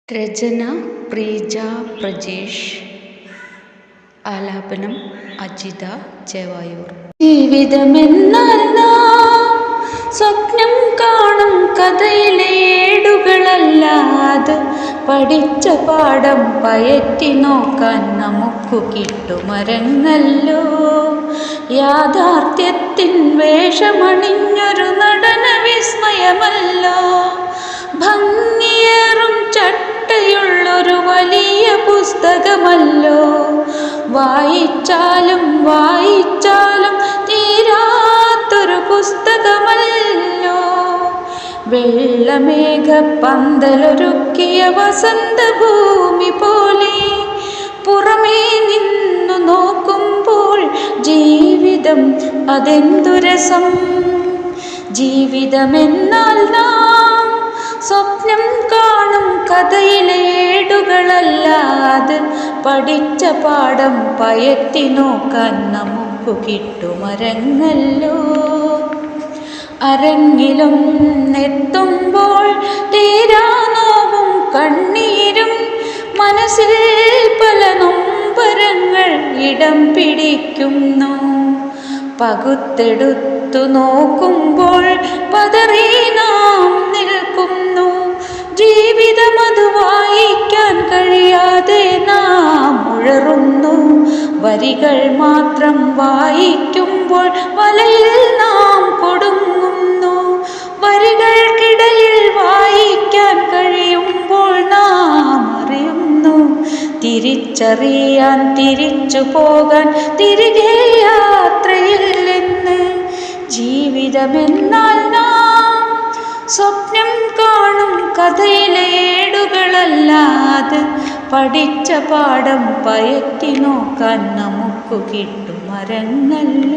രചന പ്രീജ പ്രജേഷ്. ആലാപനം അജിത ചേവായൂർ. ജീവിതമെന്നാൽ നാം സ്വപ്നം കാണും കഥയിലെ ഏടുകളല്ലാതെ പഠിച്ച പാഠം പയറ്റി നോക്കാൻ നമുക്കു കിട്ടുമരങ്ങല്ലോ. യാഥാർത്ഥ്യത്തിൻ വേഷമണിഞ്ഞൊരു നടന വിസ്മയമല്ലോ. ഭംഗിയേറും ചട്ടയുള്ളൊരു വലിയ പുസ്തകമല്ലോ. വായിച്ചാലും വായിച്ചാലും തീരാത്തൊരു പുസ്തകമല്ലോ. വെള്ളമേഘ പന്തലൊരുക്കിയ വസന്തഭൂമി പോലെ പുറമേ നിന്നു നോക്കുമ്പോൾ ജീവിതം അതെന്തു രസം. ജീവിതമെന്നാൽ നാം സ്വപ്നം കാണും കഥയിലെ ഏടുകളല്ലാതെ പഠിച്ച പാഠം പയറ്റി നോക്കാൻ നമുക്കു കിട്ടുമരങ്ങല്ലോ. അരങ്ങിലും എത്തുമ്പോൾ തീരാനോവും കണ്ണീരും മനസ്സിൽ പല നൊമ്പരങ്ങൾ ഇടം പിടിക്കുന്നു. പകുത്തെടുത്തു നോക്കുമ്പോൾ പതറി നാം നിൽക്കുന്നു. ജീവിതമത് വായിക്കാൻ കഴിയാതെ നാം ഉഴറുന്നു. വരികൾ മാത്രം വായിക്കുമ്പോൾ വലയിൽ നാം കൊടുങ്ങുന്നു. വരികൾക്കിടയിൽ വായിക്കാൻ കഴിയുമ്പോൾ നാം അറിയുന്നു. തിരിച്ചറിയാൻ തിരിച്ചു പോകാൻ തിരികെ യാത്രയില്ലെന്ന്. ജീവിതമെന്നാൽ നാം സ്വപ്നം കാണും കഥയിലെ ഏടുകളല്ലാതെ പഠിച്ച പാഠം പയറ്റി നോക്കാൻ നമുക്കു കിട്ടുമരങ്ങല്ലോ.